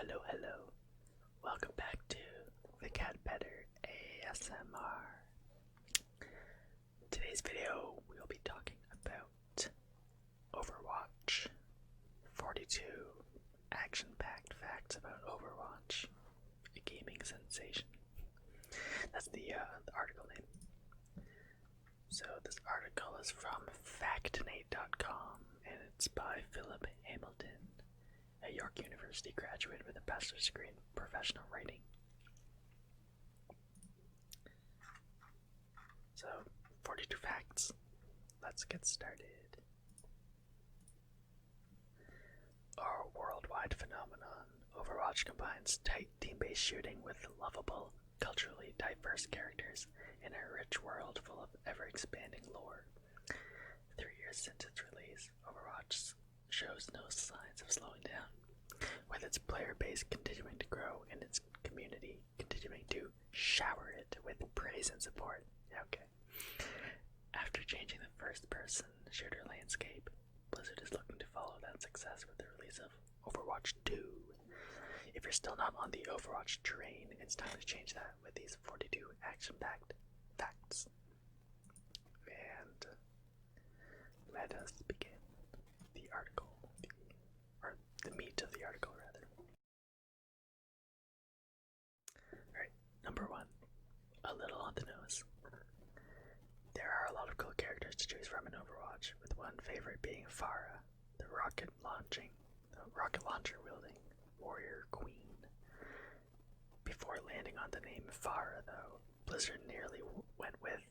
Hello. Welcome back to the Cat Better ASMR. Today's video, we'll be talking about Overwatch. 42 action-packed facts about Overwatch, a gaming sensation. That's the article name. So this article is from factinate.com and it's by Philip Hamilton, a York University graduate with a bachelor's degree in professional writing. So, 42 facts. Let's get started. Our worldwide phenomenon, Overwatch combines tight team-based shooting with lovable, culturally diverse characters in a rich world full of ever-expanding lore. 3 years since its release, Overwatch shows no signs of slowing down, with its player base continuing to grow and its community continuing to shower it with praise and support. Okay. After changing the first-person shooter landscape, Blizzard is looking to follow that success with the release of Overwatch 2. If you're still not on the Overwatch train, it's time to change that with these 42 action-packed facts. And let us begin the article, or the meat of the article, rather. Alright, number 1, a little on the nose. There are a lot of cool characters to choose from in Overwatch, with one favorite being Pharah, the rocket launcher wielding warrior queen. Before landing on the name Pharah, though, Blizzard nearly went with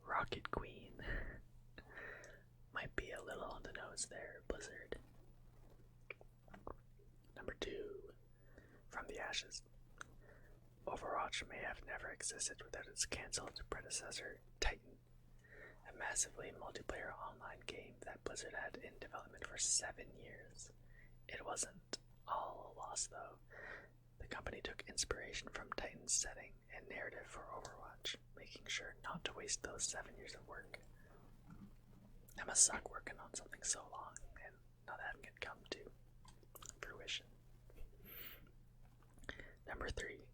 Rocket Queen. Might be a little on the nose there, Blizzard. Number 2, from the ashes. Overwatch may have never existed without its cancelled predecessor, Titan, a massively multiplayer online game that Blizzard had in development for 7 years. It wasn't all a loss, though. The company took inspiration from Titan's setting and narrative for Overwatch, making sure not to waste those 7 years of work. That must suck working on something so long and not having it come to fruition. Number 3,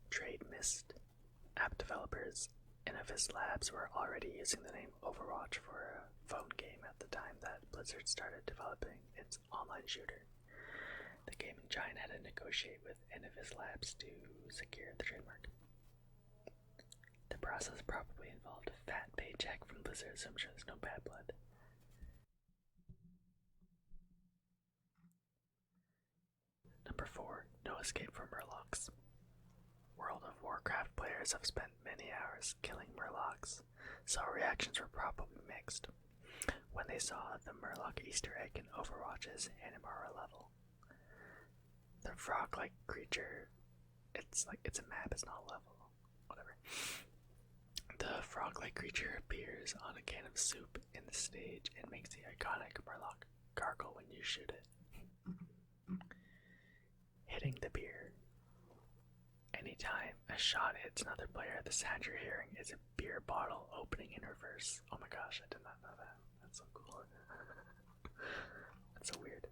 Trade Mist. App developers Innovis Labs were already using the name Overwatch for a phone game at the time that Blizzard started developing its online shooter. The gaming giant had to negotiate with Innovis Labs to secure the trademark. The process probably involved a fat paycheck from Blizzard, so I'm sure there's no bad blood. Number 4, no escape from Murlocs. World of Warcraft players have spent many hours killing Murlocs, so reactions were probably mixed when they saw the Murloc Easter egg in Overwatch's Animara level. The frog-like creature, it's a map, it's not a level, whatever. The frog-like creature appears on a can of soup in the stage and makes the iconic Murloc gargle when you shoot it. Hitting the beer. Anytime a shot hits another player, the sound you're hearing is a beer bottle opening in reverse. Oh my gosh, I did not know that. That's so cool. That's so weird.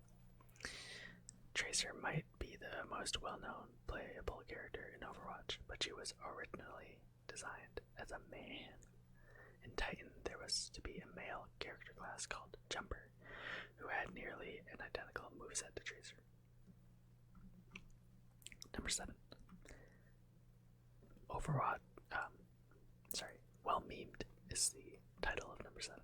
Tracer might be the most well-known playable character in Overwatch, but she was originally designed as a man. In Titan, there was to be a male character class called Jumper, who had nearly an identical moveset to Tracer. Number 7. Overwatch, well memed is the title of number 7.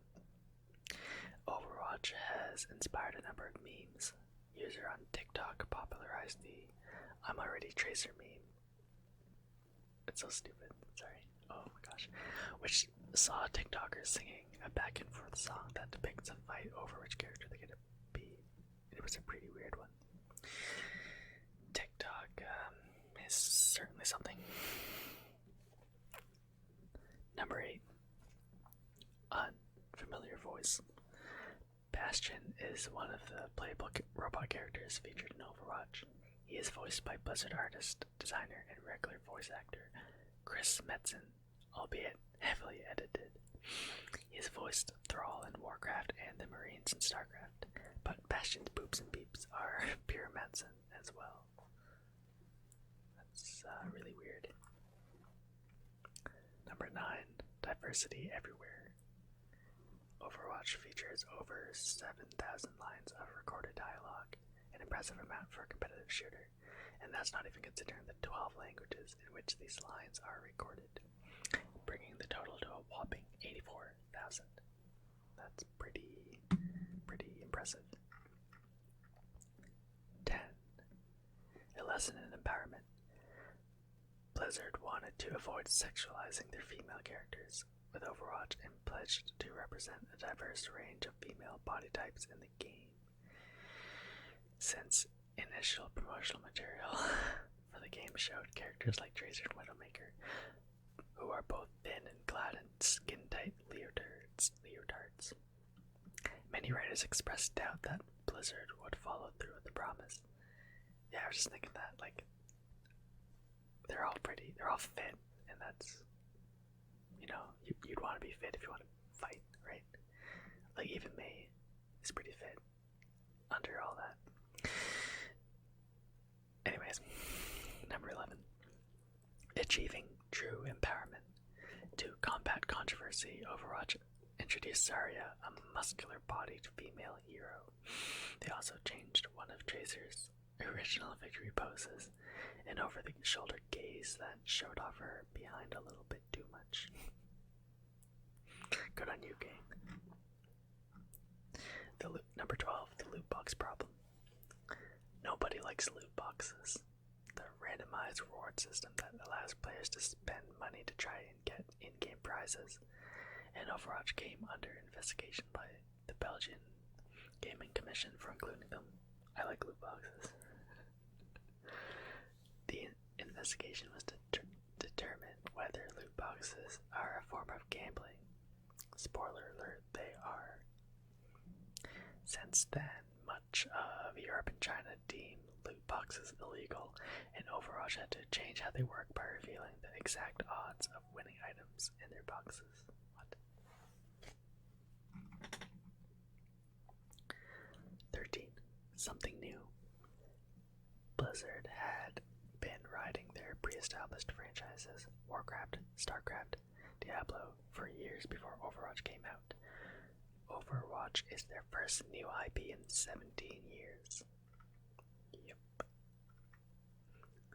Overwatch has inspired a number of memes. User on TikTok popularized the "I'm already Tracer" meme. It's so stupid, sorry. Oh my gosh. Which saw TikTokers singing a back and forth song that depicts a fight over which character they get to be. It was a pretty weird one. TikTok is certainly something. Number 8, unfamiliar voice. Bastion is one of the playable robot characters featured in Overwatch. He is voiced by Blizzard artist, designer, and regular voice actor Chris Metzen, albeit heavily edited. He has voiced Thrall in Warcraft and the Marines in Starcraft, but Bastion's boops and beeps are pure Metzen as well. really weird. Number 9, diversity everywhere. Overwatch features over 7,000 lines of recorded dialogue, an impressive amount for a competitive shooter, and that's not even considering the 12 languages in which these lines are recorded, bringing the total to a whopping 84,000. That's pretty impressive. 10. A lesson in empowerment. Blizzard wanted to avoid sexualizing their female characters with Overwatch and pledged to represent a diverse range of female body types in the game. Since initial promotional material for the game showed characters like Tracer and Widowmaker, who are both thin and clad in skin-tight leotards. Many writers expressed doubt that Blizzard would follow through with the promise. Yeah, I was just thinking that, like, they're all fit, and that's, you'd want to be fit if you want to fight, right? Like, even May is pretty fit under all that. Anyways, number 11. Achieving true empowerment. To combat controversy, Overwatch introduced Zarya, a muscular-bodied female hero. They also changed one of Tracer's original victory poses, an over-the-shoulder gaze that showed off her behind a little bit too much. Good on you, game. Number 12, the loot box problem. Nobody likes loot boxes. The randomized reward system that allows players to spend money to try and get in-game prizes. And Overwatch came under investigation by the Belgian Gaming Commission for including them. I like loot boxes. The investigation was to determine whether loot boxes are a form of gambling. Spoiler alert, they are. Since then, much of Europe and China deem loot boxes illegal, and Overwatch had to change how they work by revealing the exact odds of winning items in their boxes. What? 13. Something new. Blizzard had been riding their pre-established franchises, Warcraft, Starcraft, Diablo, for years before Overwatch came out. Overwatch is their first new IP in 17 years. Yep.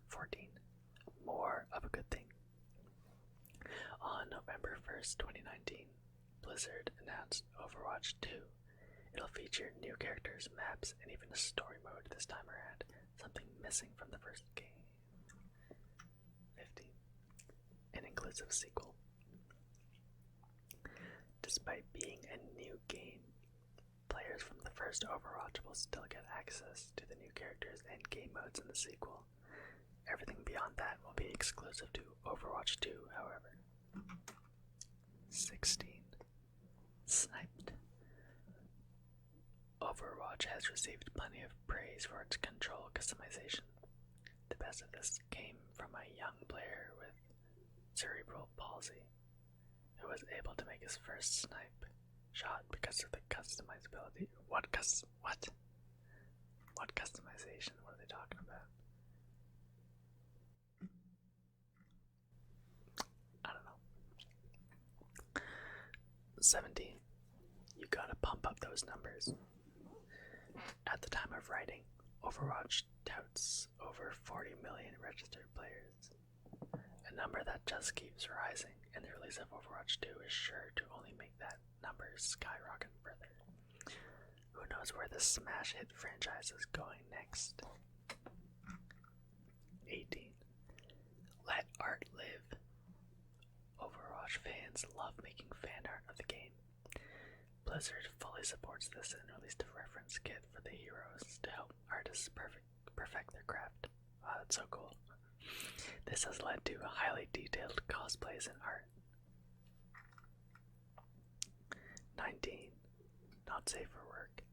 14. More of a good thing. On November 1st, 2019, Blizzard announced Overwatch 2. It'll feature new characters, maps, and even a story mode this time around, something missing from the first game. 15. An inclusive sequel. Despite being a new game, players from the first Overwatch will still get access to the new characters and game modes in the sequel. Everything beyond that will be exclusive to Overwatch 2, however. 16. Sniped. Overwatch has received plenty of praise for its control customization. The best of this came from a young player with cerebral palsy, who was able to make his first snipe shot because of the customizability. What customization? What are they talking about? I don't know. 17. You gotta pump up those numbers. At the time of writing, Overwatch touts over 40 million registered players, a number that just keeps rising, and the release of Overwatch 2 is sure to only make that number skyrocket further. Who knows where this smash hit franchise is going next? 18. Let art live. Overwatch fans love making fan art of the game. Blizzard fully supports this and released a reference kit for the heroes to help artists perfect their craft. Wow, that's so cool. This has led to highly detailed cosplays and art. 19. Not safe for work.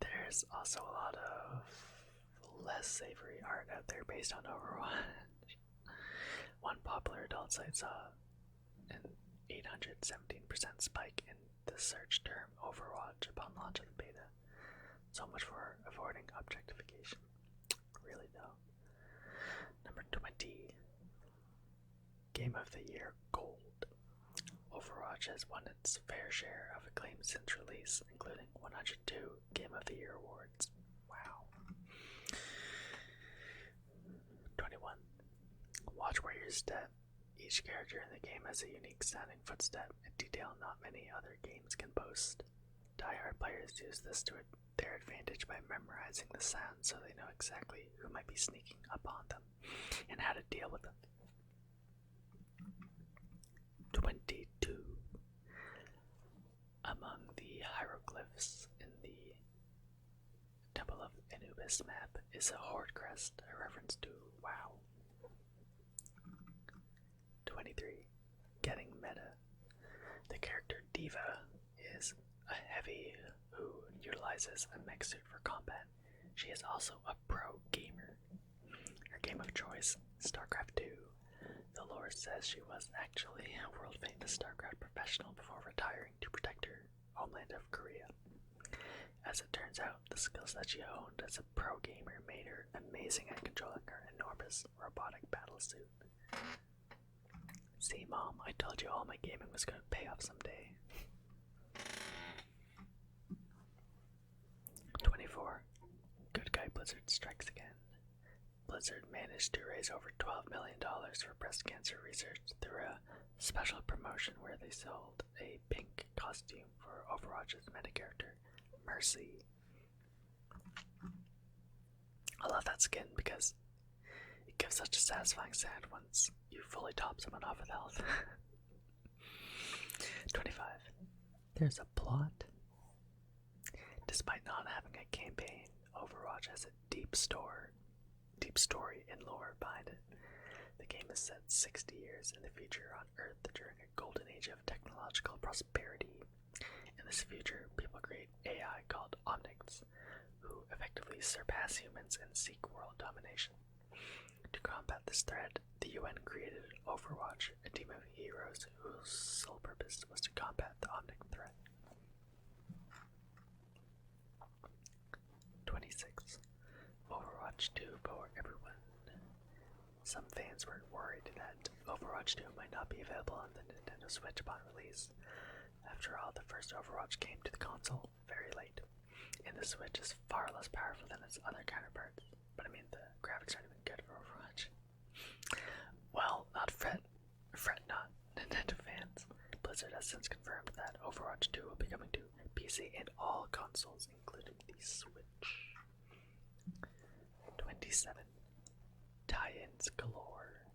There's also a lot of less savory art out there based on Overwatch. One popular adult site saw an 817% spike in the search term Overwatch upon launch of the beta. So much for avoiding objectification. Really though. Number 20. Game of the Year Gold. Overwatch has won its fair share of acclaim since release, including 102 Game of the Year awards. Wow. 21. Watch Warrior's Step. Each character in the game has a unique sounding footstep, a detail not many other games can boast. Die-hard players use this to their advantage by memorizing the sound so they know exactly who might be sneaking up on them and how to deal with them. 22. Among the hieroglyphs in the Temple of Anubis map is a horde crest, a reference to WoW. 23. Getting meta. The character Diva is a heavy who utilizes a mech suit for combat. She is also a pro gamer. Her game of choice, StarCraft 2. The lore says she was actually a world-famous StarCraft professional before retiring to protect her homeland of Korea. As it turns out, the skills that she honed as a pro gamer made her amazing at controlling her enormous robotic battle suit. See, Mom, I told you all my gaming was going to pay off someday. 24. Good Guy Blizzard strikes again. Blizzard managed to raise over $12 million for breast cancer research through a special promotion where they sold a pink costume for Overwatch's meta character, Mercy. I love that skin because it gives such a satisfying sound once you fully top someone off with health. 25. There's a plot. Despite not having a campaign, Overwatch has a deep story and lore behind it. The game is set 60 years in the future on Earth during a golden age of technological prosperity. In this future, people create AI called Omnics, who effectively surpass humans and seek world domination. To combat this threat, the UN created Overwatch, a team of heroes whose sole purpose was to combat the Omnic threat. 26. Overwatch 2 for everyone. Some fans were worried that Overwatch 2 might not be available on the Nintendo Switch upon release. After all, the first Overwatch came to the console very late, and the Switch is far less powerful than its other counterparts. But I mean, the graphics aren't even good for Overwatch. Well, not fret not, Nintendo fans. Blizzard has since confirmed that Overwatch 2 will be coming to PC and all consoles, including the Switch. 27. Tie-ins galore.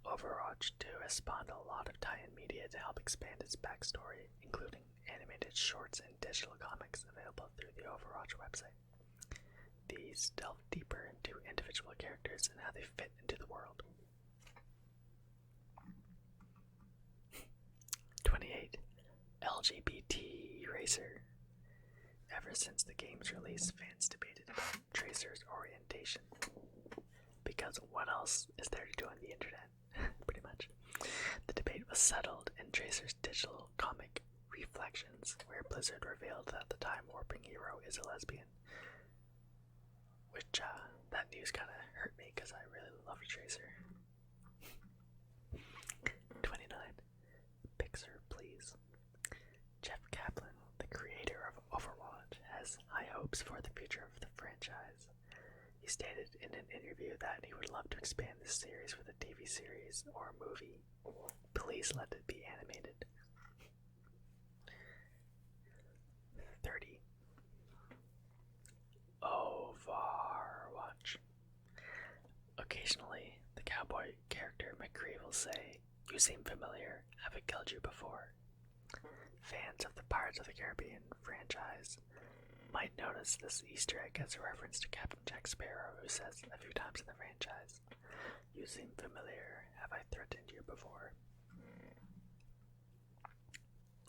Overwatch 2 has spawned a lot of tie-in media to help expand its backstory, including animated shorts and digital comics available through the Overwatch website. These delve deeper into individual characters and how they fit into the world. 28. LGBT Racer. Ever since the game's release, fans debated about Tracer's orientation. Because what else is there to do on the internet? Pretty much. The debate was settled in Tracer's digital comic Reflections, where Blizzard revealed that the time-warping hero is a lesbian. Which, that news kind of hurt me because I really love Tracer. 29. Pixar, please. Jeff Kaplan, the creator of Overwatch, has high hopes for the future of the franchise. He stated in an interview that he would love to expand this series with a TV series or a movie. Please let it be animated. 30. Ov-arrr-watch. Occasionally, the cowboy character McCree will say, "You seem familiar. Have I killed you before?" Fans of the Pirates of the Caribbean franchise might notice this Easter egg as a reference to Captain Jack Sparrow, who says a few times in the franchise, "You seem familiar. Have I threatened you before?"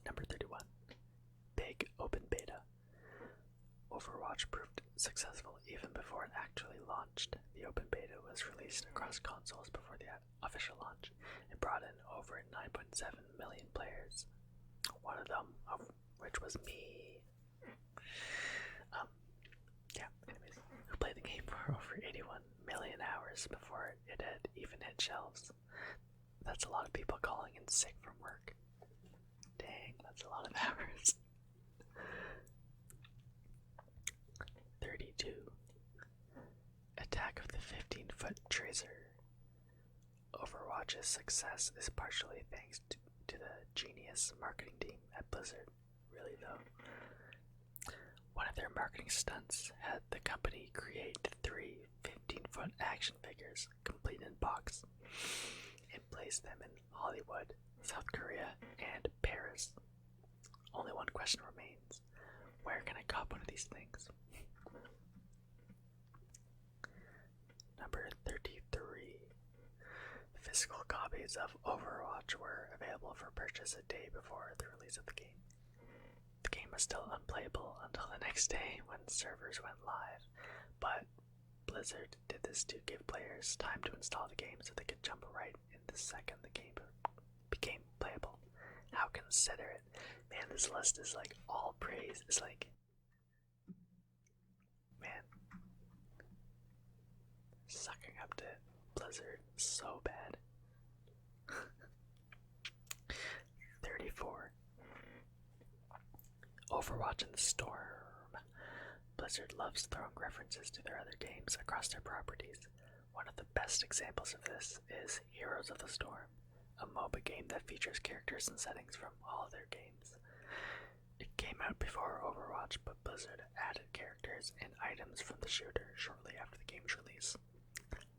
Number 31. Big Open Beta. Overwatch proved successful even before it actually launched. The open beta was released across consoles before the official launch and brought in over 9.7 million players. One of them, of which was me. Anyways, who played the game for over 81 million hours before it had even hit shelves. That's a lot of people calling in sick from work. Dang, that's a lot of hours. 32. Attack of the 15-foot Tracer. Overwatch's success is partially thanks to the genius marketing team at Blizzard. Really though. One of their marketing stunts had the company create 3 15-foot action figures, complete in box, and place them in Hollywood, South Korea, and Paris. Only one question remains. Where can I cop one of these things? Number 33. Physical copies of Overwatch were available for purchase a day before the release of the game. The game was still unplayable until the next day when servers went live, but Blizzard did this to give players time to install the game so they could jump right in the second the game became playable. How considerate. Man, this list is like all praise. It's like, man, sucking up to Blizzard so bad. 34. Overwatch in the Storm. Blizzard loves throwing references to their other games across their properties. One of the best examples of this is Heroes of the Storm, a MOBA game that features characters and settings from all their games. It came out before Overwatch, but Blizzard added characters and items from the shooter shortly after the game's release.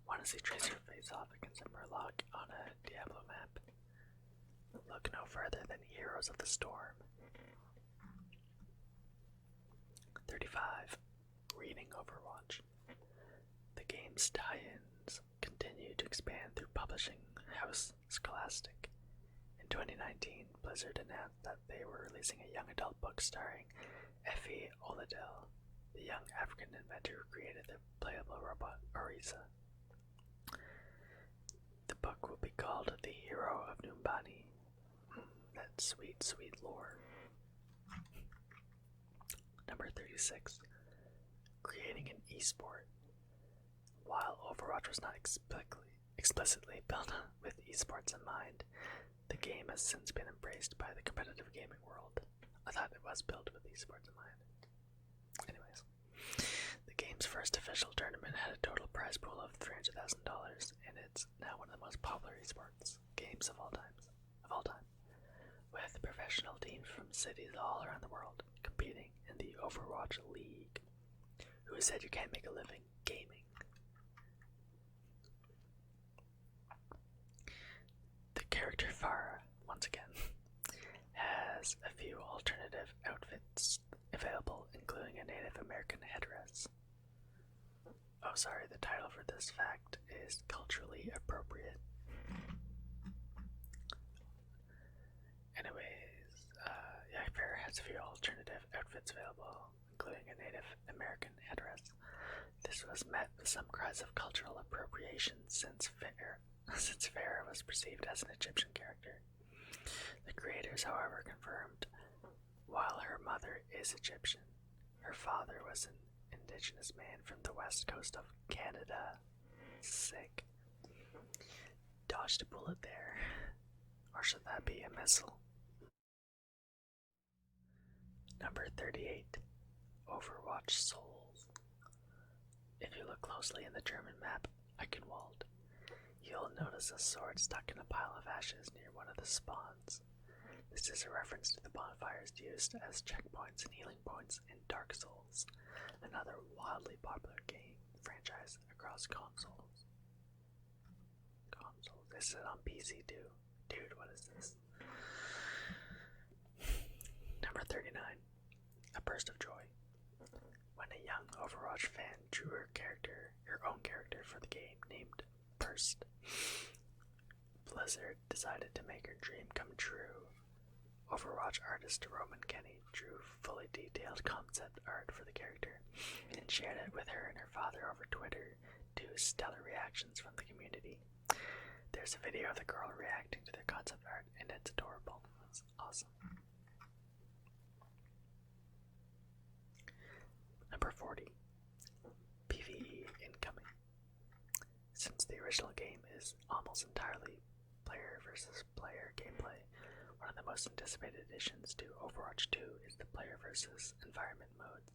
Want to see Tracer face off against a Murloc on a Diablo map? Look no further than Heroes of the Storm. 35. Reading Overwatch. The game's tie-ins continue to expand through publishing house Scholastic. In 2019, Blizzard announced that they were releasing a young adult book starring Effie Oladell, the young African inventor who created the playable robot Orisa. The book will be called The Hero of Numbani. That sweet, sweet lore. Number 36. Creating an esport. While Overwatch was not explicitly built with esports in mind, the game has since been embraced by the competitive gaming world. I thought it was built with esports in mind. Anyways, the game's first official tournament had a total prize pool of $300,000, and it's now one of the most popular esports games of all time, with professional teams from cities all around the world competing in the Overwatch League. Who said you can't make a living gaming? The character Farah, once again, has a few alternative outfits available, including a Native American headdress. Oh, sorry, the title for this fact is culturally appropriate. Anyways, Farah has a few alternative outfits available, including a Native American headdress. This was met with some cries of cultural appropriation since Farah was perceived as an Egyptian character. The creators, however, confirmed while her mother is Egyptian, her father was an indigenous man from the west coast of Canada. Sick. Dodged a bullet there. Or should that be a missile? Number 38. Overwatch Souls. If you look closely in the German map, Eichenwald, you'll notice a sword stuck in a pile of ashes near one of the spawns. This is a reference to the bonfires used as checkpoints and healing points in Dark Souls, another wildly popular game franchise across consoles. This is on PC too. Dude, what is this? Number 39. A Burst of Joy. When a young Overwatch fan drew her own character for the game named Burst, Blizzard decided to make her dream come true. Overwatch artist Roman Kenny drew fully detailed concept art for the character and shared it with her and her father over Twitter to stellar reactions from the community. There's a video of the girl reacting to their concept art, and it's adorable. It's awesome. Number 40. PvE incoming. Since the original game is almost entirely player versus player gameplay. One of the most anticipated additions to Overwatch 2 is the player versus environment modes.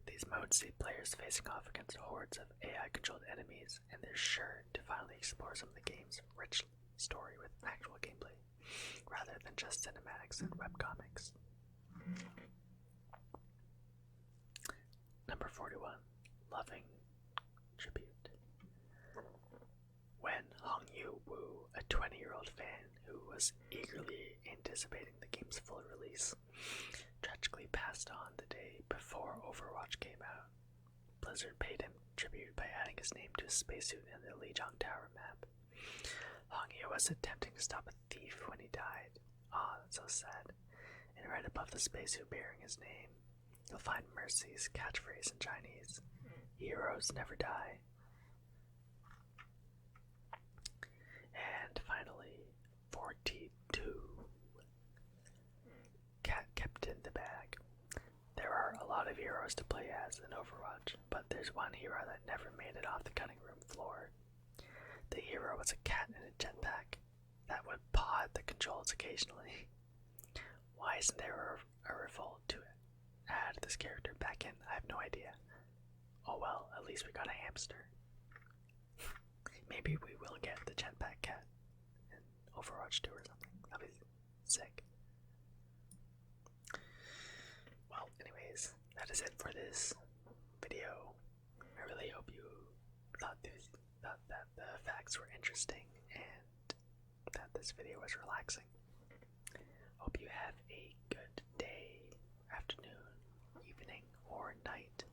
These modes see players facing off against hordes of AI-controlled enemies, and they're sure to finally explore some of the game's rich story with actual gameplay, rather than just cinematics and webcomics. Number 41. Loving Tribute. When Hong Yu-woo, a 20-year-old fan who was eagerly anticipating the game's full release, tragically passed on the day before Overwatch came out, Blizzard paid him tribute by adding his name to a spacesuit in the Lijiang Tower map. Hong Yu was attempting to stop a thief when he died. Aw, that's so sad. And right above the spacesuit bearing his name, you'll find Mercy's catchphrase in Chinese: "Heroes never die." And finally, 42. Cat kept in the bag. There are a lot of heroes to play as in Overwatch, but there's one hero that never made it off the cutting room floor. The hero was a cat in a jetpack that would paw at the controls occasionally. Why isn't there a revolt to add this character back in? I have no idea. Oh well, at least we got a hamster. Maybe we will get the jetpack cat in Overwatch 2 or something. That'd be sick. Well, anyways, that is it for this video. I really hope you thought that the facts were interesting and that this video was relaxing. Hope you have a good day, afternoon, evening, or night